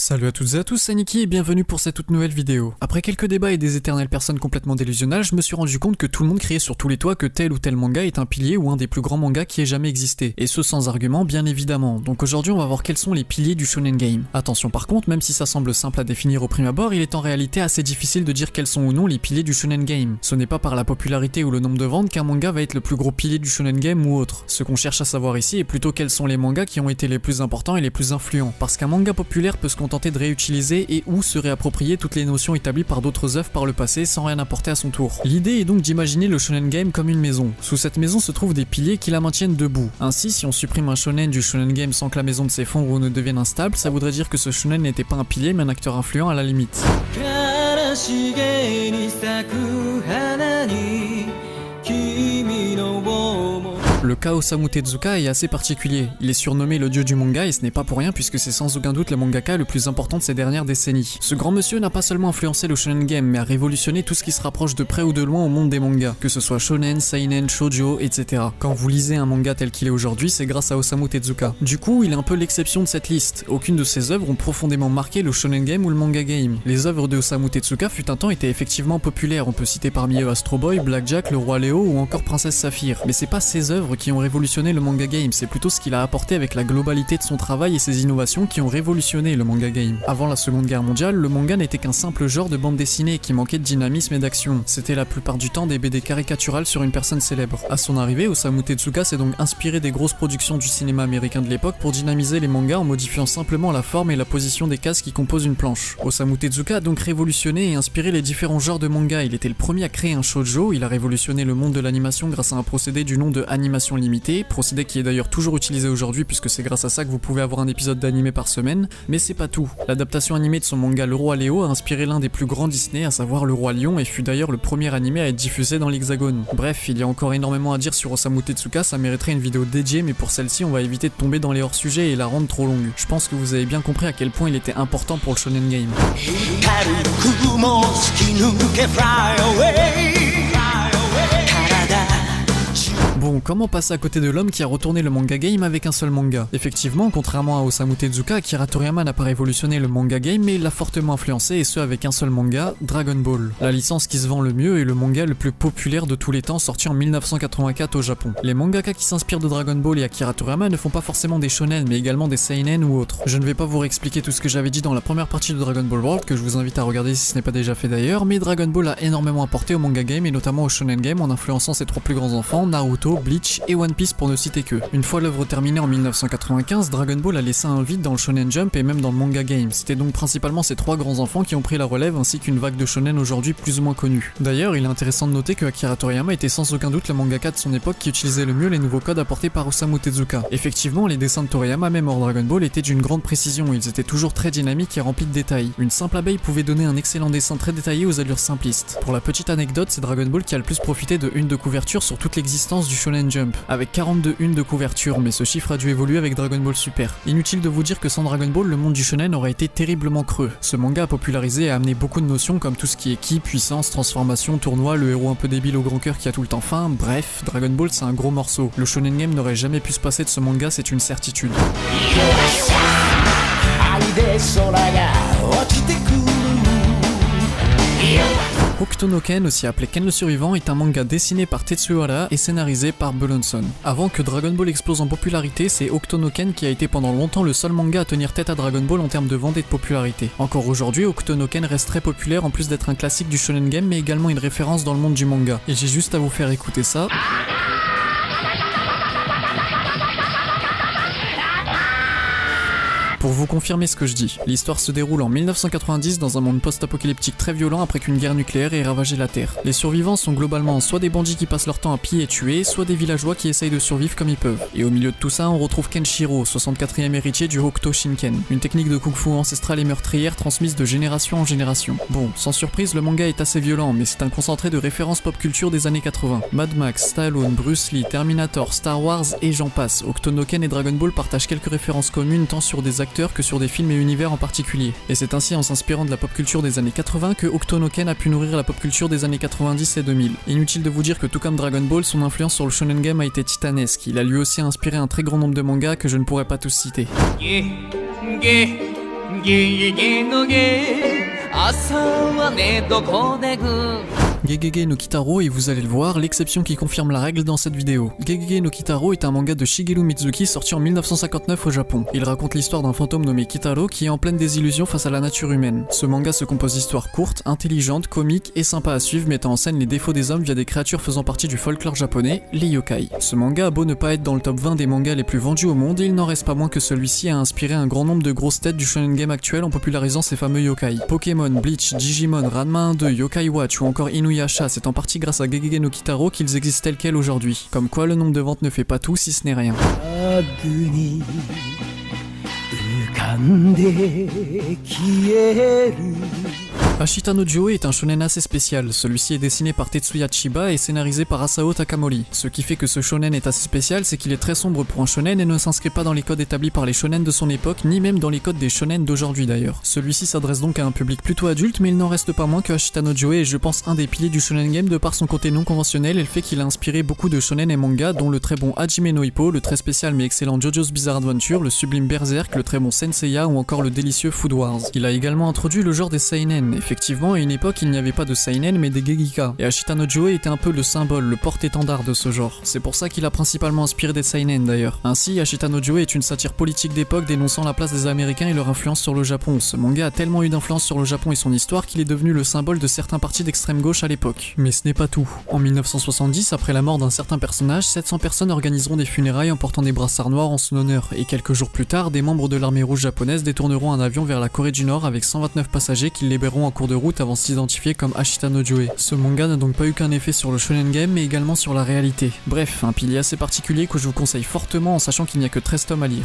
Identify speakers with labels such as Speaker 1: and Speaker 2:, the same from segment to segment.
Speaker 1: Salut à toutes et à tous, c'est Niki et bienvenue pour cette toute nouvelle vidéo. Après quelques débats et des éternelles personnes complètement délusionnales, je me suis rendu compte que tout le monde criait sur tous les toits que tel ou tel manga est un pilier ou un des plus grands mangas qui ait jamais existé. Et ce sans argument, bien évidemment. Donc aujourd'hui on va voir quels sont les piliers du shonen game. Attention par contre, même si ça semble simple à définir au prime abord, il est en réalité assez difficile de dire quels sont ou non les piliers du shonen game. Ce n'est pas par la popularité ou le nombre de ventes qu'un manga va être le plus gros pilier du shonen game ou autre. Ce qu'on cherche à savoir ici est plutôt quels sont les mangas qui ont été les plus importants et les plus influents. Parce qu'un manga populaire peut se contenter de réutiliser et ou se réapproprier toutes les notions établies par d'autres œuvres par le passé sans rien apporter à son tour. L'idée est donc d'imaginer le shonen game comme une maison. Sous cette maison se trouvent des piliers qui la maintiennent debout. Ainsi, si on supprime un shonen du shonen game sans que la maison ne s'effondre ou ne devienne instable, ça voudrait dire que ce shonen n'était pas un pilier mais un acteur influent à la limite. Le cas Osamu Tezuka est assez particulier. Il est surnommé le dieu du manga et ce n'est pas pour rien puisque c'est sans aucun doute le mangaka le plus important de ces dernières décennies. Ce grand monsieur n'a pas seulement influencé le shonen game mais a révolutionné tout ce qui se rapproche de près ou de loin au monde des mangas, que ce soit shonen, seinen, shoujo, etc. Quand vous lisez un manga tel qu'il est aujourd'hui, c'est grâce à Osamu Tezuka. Du coup, il est un peu l'exception de cette liste. Aucune de ses œuvres ont profondément marqué le shonen game ou le manga game. Les œuvres de Osamu Tezuka fut un temps étaient effectivement populaires, on peut citer parmi eux Astro Boy, Blackjack, Le Roi Léo ou encore Princesse Saphir. Mais c'est pas ces œuvres qui ont révolutionné le manga game, c'est plutôt ce qu'il a apporté avec la globalité de son travail et ses innovations qui ont révolutionné le manga game. Avant la Seconde Guerre mondiale, le manga n'était qu'un simple genre de bande dessinée qui manquait de dynamisme et d'action. C'était la plupart du temps des BD caricaturales sur une personne célèbre. À son arrivée, Osamu Tezuka s'est donc inspiré des grosses productions du cinéma américain de l'époque pour dynamiser les mangas en modifiant simplement la forme et la position des cases qui composent une planche. Osamu Tezuka a donc révolutionné et inspiré les différents genres de manga. Il était le premier à créer un shoujo, il a révolutionné le monde de l'animation grâce à un procédé du nom de animation limitée, procédé qui est d'ailleurs toujours utilisé aujourd'hui puisque c'est grâce à ça que vous pouvez avoir un épisode d'animé par semaine, mais c'est pas tout. L'adaptation animée de son manga Le Roi Léo a inspiré l'un des plus grands Disney, à savoir Le Roi Lion, et fut d'ailleurs le premier animé à être diffusé dans l'Hexagone. Bref, il y a encore énormément à dire sur Osamu Tezuka, ça mériterait une vidéo dédiée, mais pour celle-ci on va éviter de tomber dans les hors-sujets et la rendre trop longue. Je pense que vous avez bien compris à quel point il était important pour le shonen game. Bon, comment passer à côté de l'homme qui a retourné le manga game avec un seul manga? Effectivement, contrairement à Osamu Tezuka, Akira Toriyama n'a pas révolutionné le manga game, mais il l'a fortement influencé, et ce avec un seul manga, Dragon Ball. La licence qui se vend le mieux est le manga le plus populaire de tous les temps, sorti en 1984 au Japon. Les mangaka qui s'inspirent de Dragon Ball et Akira Toriyama ne font pas forcément des shonen, mais également des seinen ou autres. Je ne vais pas vous réexpliquer tout ce que j'avais dit dans la première partie de Dragon Ball World, que je vous invite à regarder si ce n'est pas déjà fait d'ailleurs, mais Dragon Ball a énormément apporté au manga game et notamment au shonen game en influençant ses trois plus grands enfants, Naruto, Bleach et One Piece pour ne citer que. Une fois l'œuvre terminée en 1995, Dragon Ball a laissé un vide dans le shonen jump et même dans le manga game. C'était donc principalement ces trois grands enfants qui ont pris la relève ainsi qu'une vague de shonen aujourd'hui plus ou moins connue. D'ailleurs, il est intéressant de noter que Akira Toriyama était sans aucun doute le mangaka de son époque qui utilisait le mieux les nouveaux codes apportés par Osamu Tezuka. Effectivement, les dessins de Toriyama, même hors Dragon Ball, étaient d'une grande précision, ils étaient toujours très dynamiques et remplis de détails. Une simple abeille pouvait donner un excellent dessin très détaillé aux allures simplistes. Pour la petite anecdote, c'est Dragon Ball qui a le plus profité de une de couverture sur toute l'existence du shonen jump, avec 42 unes de couverture, mais ce chiffre a dû évoluer avec Dragon Ball Super. Inutile de vous dire que sans Dragon Ball, le monde du shonen aurait été terriblement creux. Ce manga a popularisé et a amené beaucoup de notions comme tout ce qui est ki, puissance, transformation, tournoi, le héros un peu débile au grand cœur qui a tout le temps faim, bref, Dragon Ball c'est un gros morceau. Le shonen game n'aurait jamais pu se passer de ce manga, c'est une certitude. Hokuto no Ken, aussi appelé Ken le Survivant, est un manga dessiné par Tetsuo Hara et scénarisé par Beulonson. Avant que Dragon Ball explose en popularité, c'est Hokuto no Ken qui a été pendant longtemps le seul manga à tenir tête à Dragon Ball en termes de vente et de popularité. Encore aujourd'hui, Hokuto no Ken reste très populaire en plus d'être un classique du shonen game mais également une référence dans le monde du manga. Et j'ai juste à vous faire écouter ça. Pour vous confirmer ce que je dis, l'histoire se déroule en 1990 dans un monde post-apocalyptique très violent après qu'une guerre nucléaire ait ravagé la Terre. Les survivants sont globalement soit des bandits qui passent leur temps à piller et tuer, soit des villageois qui essayent de survivre comme ils peuvent. Et au milieu de tout ça, on retrouve Kenshiro, 64e héritier du Hokuto Shinken, une technique de kung-fu ancestrale et meurtrière transmise de génération en génération. Bon, sans surprise, le manga est assez violent, mais c'est un concentré de références pop culture des années 80. Mad Max, Stallone, Bruce Lee, Terminator, Star Wars et j'en passe. Hokuto no Ken et Dragon Ball partagent quelques références communes tant sur des acteurs que sur des films et univers en particulier. Et c'est ainsi en s'inspirant de la pop culture des années 80 que Hokuto no Ken a pu nourrir la pop culture des années 90 et 2000. Inutile de vous dire que tout comme Dragon Ball, son influence sur le shonen game a été titanesque. Il a lui aussi inspiré un très grand nombre de mangas que je ne pourrais pas tous citer. Gegege no Kitaro, et vous allez le voir, l'exception qui confirme la règle dans cette vidéo. Gegege no Kitaro est un manga de Shigeru Mizuki sorti en 1959 au Japon. Il raconte l'histoire d'un fantôme nommé Kitaro qui est en pleine désillusion face à la nature humaine. Ce manga se compose d'histoires courtes, intelligentes, comiques et sympas à suivre, mettant en scène les défauts des hommes via des créatures faisant partie du folklore japonais, les yokai. Ce manga a beau ne pas être dans le top 20 des mangas les plus vendus au monde, il n'en reste pas moins que celui-ci a inspiré un grand nombre de grosses têtes du shonen game actuel en popularisant ces fameux yokai. Pokémon, Bleach, Digimon, Ranma 1-2, Yokai Watch ou encore Inuyasha, c'est en partie grâce à Gegege no Kitaro qu'ils existent tels quels aujourd'hui. Comme quoi le nombre de ventes ne fait pas tout si ce n'est rien. Ashita no Joe est un shonen assez spécial. Celui-ci est dessiné par Tetsuya Chiba et scénarisé par Asao Takamori. Ce qui fait que ce shonen est assez spécial, c'est qu'il est très sombre pour un shonen et ne s'inscrit pas dans les codes établis par les shonen de son époque, ni même dans les codes des shonen d'aujourd'hui d'ailleurs. Celui-ci s'adresse donc à un public plutôt adulte, mais il n'en reste pas moins que Ashita no Joe est, je pense, un des piliers du shonen game de par son côté non conventionnel et le fait qu'il a inspiré beaucoup de shonen et manga, dont le très bon Hajime no Ippo, le très spécial mais excellent JoJo's Bizarre Adventure, le sublime Berserk, le très bon Senseiya ou encore le délicieux Food Wars. Il a également introduit le genre des seinen. Effectivement, à une époque, il n'y avait pas de seinen mais des gegika, et Ashita no Joe était un peu le symbole, le porte-étendard de ce genre. C'est pour ça qu'il a principalement inspiré des seinen d'ailleurs. Ainsi, Ashita no Joe est une satire politique d'époque dénonçant la place des Américains et leur influence sur le Japon. Ce manga a tellement eu d'influence sur le Japon et son histoire qu'il est devenu le symbole de certains partis d'extrême gauche à l'époque. Mais ce n'est pas tout. En 1970, après la mort d'un certain personnage, 700 personnes organiseront des funérailles en portant des brassards noirs en son honneur, et quelques jours plus tard, des membres de l'armée rouge japonaise détourneront un avion vers la Corée du Nord avec 129 passagers qu'ils libéreront en cours de route avant de s'identifier comme Ashita no Joe. Ce manga n'a donc pas eu qu'un effet sur le shonen game mais également sur la réalité. Bref, un pilier assez particulier que je vous conseille fortement en sachant qu'il n'y a que 13 tomes à lire.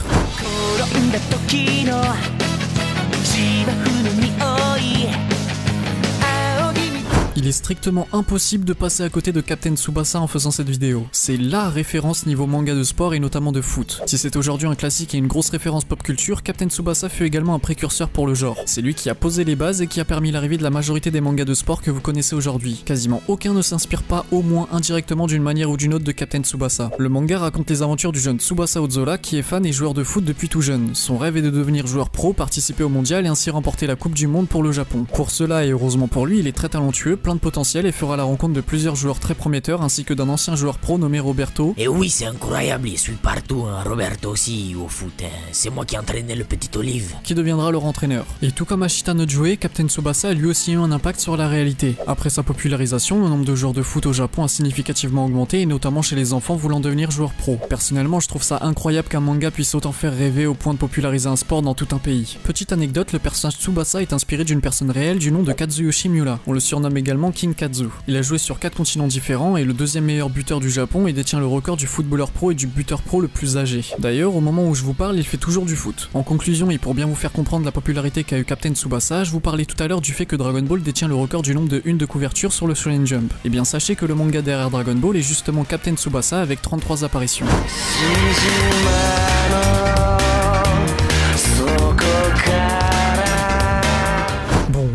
Speaker 1: Il est strictement impossible de passer à côté de Captain Tsubasa en faisant cette vidéo. C'est LA référence niveau manga de sport et notamment de foot. Si c'est aujourd'hui un classique et une grosse référence pop culture, Captain Tsubasa fut également un précurseur pour le genre. C'est lui qui a posé les bases et qui a permis l'arrivée de la majorité des mangas de sport que vous connaissez aujourd'hui. Quasiment aucun ne s'inspire pas au moins indirectement d'une manière ou d'une autre de Captain Tsubasa. Le manga raconte les aventures du jeune Tsubasa Ozora qui est fan et joueur de foot depuis tout jeune. Son rêve est de devenir joueur pro, participer au mondial et ainsi remporter la Coupe du Monde pour le Japon. Pour cela et heureusement pour lui, il est très talentueux, plein de potentiel et fera la rencontre de plusieurs joueurs très prometteurs ainsi que d'un ancien joueur pro nommé Roberto.
Speaker 2: Et oui, c'est incroyable, il suit partout, hein. Roberto aussi au foot, hein. C'est moi qui entraînais le petit Olive.
Speaker 1: Qui deviendra leur entraîneur. Et tout comme Ashita no Joe, Captain Tsubasa a lui aussi eu un impact sur la réalité. Après sa popularisation, le nombre de joueurs de foot au Japon a significativement augmenté et notamment chez les enfants voulant devenir joueurs pro. Personnellement, je trouve ça incroyable qu'un manga puisse autant faire rêver au point de populariser un sport dans tout un pays. Petite anecdote, le personnage Tsubasa est inspiré d'une personne réelle du nom de Kazuyoshi Miura. On le surnomme également King Kazu. Il a joué sur 4 continents différents et le deuxième meilleur buteur du Japon et détient le record du footballeur pro et du buteur pro le plus âgé. D'ailleurs, au moment où je vous parle, il fait toujours du foot. En conclusion, et pour bien vous faire comprendre la popularité qu'a eu Captain Tsubasa, je vous parlais tout à l'heure du fait que Dragon Ball détient le record du nombre de une de couverture sur le Shonen Jump. Et bien sachez que le manga derrière Dragon Ball est justement Captain Tsubasa avec 33 apparitions.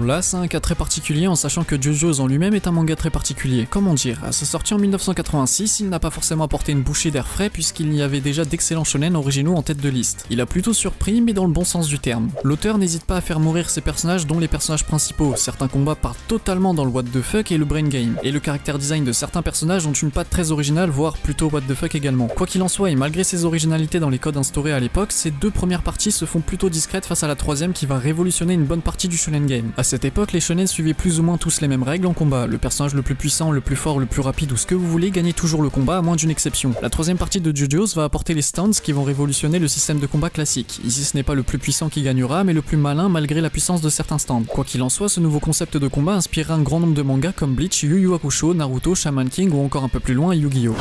Speaker 1: Là, c'est un cas très particulier en sachant que JoJo's en lui-même est un manga très particulier. Comment dire, à sa sortie en 1986, il n'a pas forcément apporté une bouchée d'air frais puisqu'il y avait déjà d'excellents shonen originaux en tête de liste. Il a plutôt surpris mais dans le bon sens du terme. L'auteur n'hésite pas à faire mourir ses personnages dont les personnages principaux. Certains combats partent totalement dans le what the fuck et le brain game. Et le caractère design de certains personnages ont une patte très originale, voire plutôt what the fuck également. Quoi qu'il en soit, et malgré ses originalités dans les codes instaurés à l'époque, ces deux premières parties se font plutôt discrètes face à la troisième qui va révolutionner une bonne partie du shonen game. À cette époque, les shonen suivaient plus ou moins tous les mêmes règles en combat. Le personnage le plus puissant, le plus fort, le plus rapide ou ce que vous voulez gagnait toujours le combat à moins d'une exception. La troisième partie de JoJo's va apporter les stands qui vont révolutionner le système de combat classique. Ici ce n'est pas le plus puissant qui gagnera mais le plus malin malgré la puissance de certains stands. Quoi qu'il en soit, ce nouveau concept de combat inspirera un grand nombre de mangas comme Bleach, Yu Yu Hakusho, Naruto, Shaman King ou encore un peu plus loin Yu-Gi-Oh!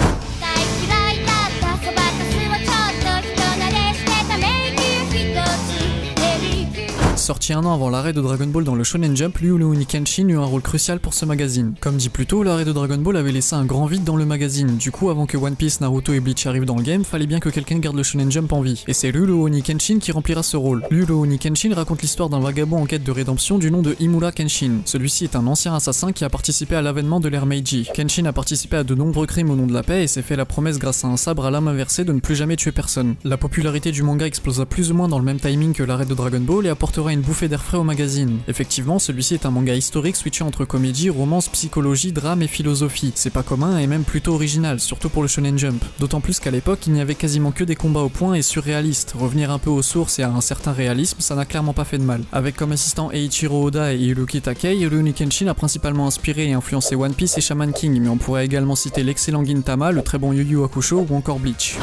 Speaker 1: Sorti un an avant l'arrêt de Dragon Ball dans le Shonen Jump, Rurouni Kenshin eut un rôle crucial pour ce magazine. Comme dit plus tôt, l'arrêt de Dragon Ball avait laissé un grand vide dans le magazine. Du coup, avant que One Piece, Naruto et Bleach arrivent dans le game, fallait bien que quelqu'un garde le Shonen Jump en vie. Et c'est Rurouni Kenshin qui remplira ce rôle. Rurouni Kenshin raconte l'histoire d'un vagabond en quête de rédemption du nom de Imura Kenshin. Celui-ci est un ancien assassin qui a participé à l'avènement de l'ère Meiji. Kenshin a participé à de nombreux crimes au nom de la paix et s'est fait la promesse grâce à un sabre à lame inversée de ne plus jamais tuer personne. La popularité du manga explosa plus ou moins dans le même timing que l'arrêt de Dragon Ball et apportera apportera une bouffée d'air frais au magazine. Effectivement, celui-ci est un manga historique switchant entre comédie, romance, psychologie, drame et philosophie. C'est pas commun et même plutôt original, surtout pour le Shonen Jump. D'autant plus qu'à l'époque, il n'y avait quasiment que des combats au point et surréalistes. Revenir un peu aux sources et à un certain réalisme, ça n'a clairement pas fait de mal. Avec comme assistant Eiichiro Oda et Hiroki Takei, Rurouni Kenshin a principalement inspiré et influencé One Piece et Shaman King, mais on pourrait également citer l'excellent Gintama, le très bon Yu Yu Hakusho ou encore Bleach.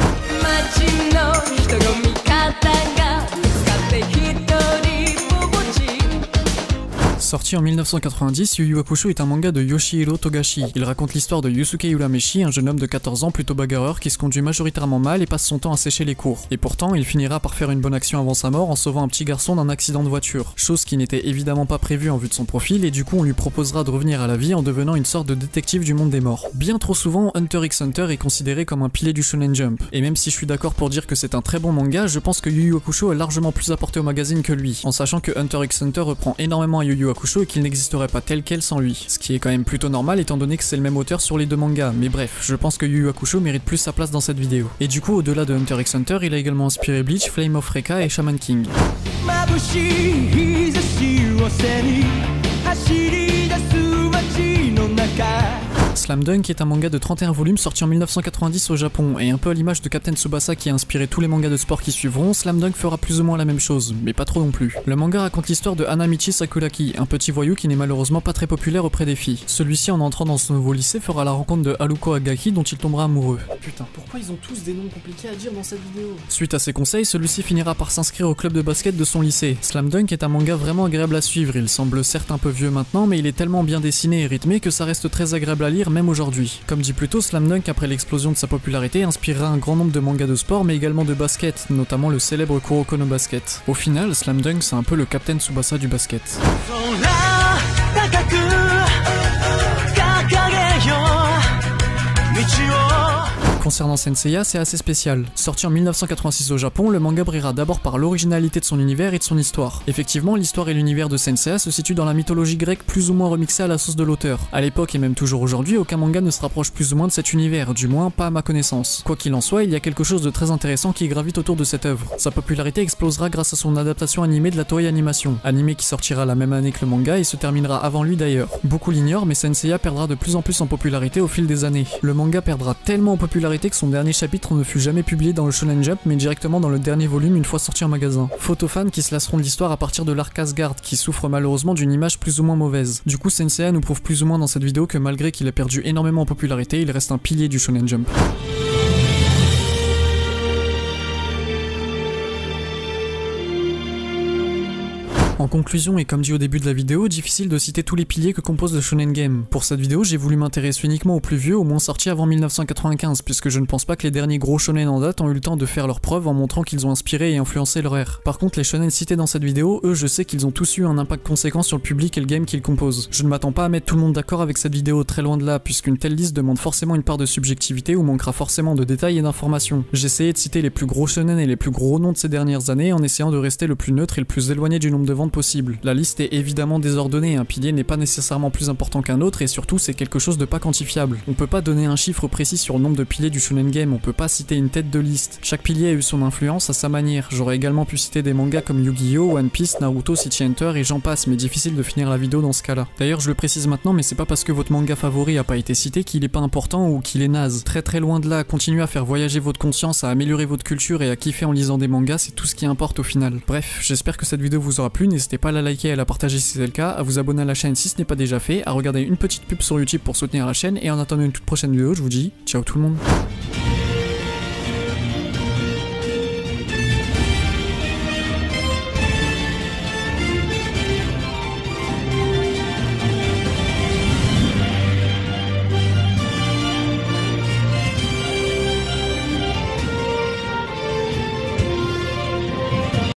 Speaker 1: Sorti en 1990, Yu Yu Hakusho est un manga de Yoshihiro Togashi. Il raconte l'histoire de Yusuke Urameshi, un jeune homme de 14 ans plutôt bagarreur qui se conduit majoritairement mal et passe son temps à sécher les cours. Et pourtant, il finira par faire une bonne action avant sa mort en sauvant un petit garçon d'un accident de voiture. Chose qui n'était évidemment pas prévue en vue de son profil et du coup on lui proposera de revenir à la vie en devenant une sorte de détective du monde des morts. Bien trop souvent, Hunter x Hunter est considéré comme un pilier du Shonen Jump. Et même si je suis d'accord pour dire que c'est un très bon manga, je pense que Yu Yu Hakusho a largement plus apporté au magazine que lui, en sachant que Hunter x Hunter reprend énormément à Yu Yu Hakusho et qu'il n'existerait pas tel quel sans lui. Ce qui est quand même plutôt normal étant donné que c'est le même auteur sur les deux mangas, mais bref, je pense que Yu Yu Hakusho mérite plus sa place dans cette vidéo. Et du coup, au-delà de Hunter x Hunter, il a également inspiré Bleach, Flame of Recca et Shaman King. Slam Dunk est un manga de 31 volumes sorti en 1990 au Japon, et un peu à l'image de Captain Tsubasa qui a inspiré tous les mangas de sport qui suivront, Slam Dunk fera plus ou moins la même chose, mais pas trop non plus. Le manga raconte l'histoire de Hanamichi Sakuraki, un petit voyou qui n'est malheureusement pas très populaire auprès des filles. Celui-ci, en entrant dans son nouveau lycée, fera la rencontre de Haruko Agaki dont il tombera amoureux. Putain, pourquoi ils ont tous des noms compliqués à dire dans cette vidéo? Suite à ses conseils, celui-ci finira par s'inscrire au club de basket de son lycée. Slam Dunk est un manga vraiment agréable à suivre, il semble certes un peu vieux maintenant, mais il est tellement bien dessiné et rythmé que ça reste très agréable à lire même aujourd'hui. Comme dit plus tôt, Slam Dunk après l'explosion de sa popularité inspirera un grand nombre de mangas de sport mais également de basket, notamment le célèbre Kuroko no Basket. Au final, Slam Dunk c'est un peu le Captain Tsubasa du basket. Concernant Senseiya, c'est assez spécial. Sorti en 1986 au Japon, le manga brillera d'abord par l'originalité de son univers et de son histoire. Effectivement, l'histoire et l'univers de Senseiya se situent dans la mythologie grecque plus ou moins remixée à la sauce de l'auteur. À l'époque et même toujours aujourd'hui, aucun manga ne se rapproche plus ou moins de cet univers, du moins pas à ma connaissance. Quoi qu'il en soit, il y a quelque chose de très intéressant qui gravite autour de cette œuvre. Sa popularité explosera grâce à son adaptation animée de la Toei Animation, animé qui sortira la même année que le manga et se terminera avant lui d'ailleurs. Beaucoup l'ignorent, mais Senseiya perdra de plus en plus en popularité au fil des années. Le manga perdra tellement en popularité que son dernier chapitre ne fut jamais publié dans le Shonen Jump mais directement dans le dernier volume une fois sorti en magasin. Photofans qui se lasseront de l'histoire à partir de l'arc Asgard qui souffre malheureusement d'une image plus ou moins mauvaise. Du coup Senseiya nous prouve plus ou moins dans cette vidéo que malgré qu'il a perdu énormément en popularité, il reste un pilier du Shonen Jump. En conclusion et comme dit au début de la vidéo, difficile de citer tous les piliers que compose le Shonen Game. Pour cette vidéo, j'ai voulu m'intéresser uniquement aux plus vieux, au moins sortis avant 1995, puisque je ne pense pas que les derniers gros shonen en date ont eu le temps de faire leurs preuves en montrant qu'ils ont inspiré et influencé leur ère. Par contre, les shonen cités dans cette vidéo, eux, je sais qu'ils ont tous eu un impact conséquent sur le public et le game qu'ils composent. Je ne m'attends pas à mettre tout le monde d'accord avec cette vidéo, très loin de là, puisqu'une telle liste demande forcément une part de subjectivité ou manquera forcément de détails et d'informations. J'ai essayé de citer les plus gros shonen et les plus gros noms de ces dernières années en essayant de rester le plus neutre et le plus éloigné du nombre de ventes possible. La liste est évidemment désordonnée, un pilier n'est pas nécessairement plus important qu'un autre et surtout c'est quelque chose de pas quantifiable. On peut pas donner un chiffre précis sur le nombre de piliers du Shonen Game, on peut pas citer une tête de liste. Chaque pilier a eu son influence à sa manière. J'aurais également pu citer des mangas comme Yu-Gi-Oh, One Piece, Naruto, City Hunter et j'en passe, mais difficile de finir la vidéo dans ce cas-là. D'ailleurs je le précise maintenant, mais c'est pas parce que votre manga favori a pas été cité qu'il est pas important ou qu'il est naze. Très loin de là, continuez à faire voyager votre conscience, à améliorer votre culture et à kiffer en lisant des mangas, c'est tout ce qui importe au final. Bref, j'espère que cette vidéo vous aura plu, n'hésitez pas à la liker, à la partager si c'est le cas, à vous abonner à la chaîne si ce n'est pas déjà fait, à regarder une petite pub sur YouTube pour soutenir la chaîne et en attendant une toute prochaine vidéo, je vous dis ciao tout le monde.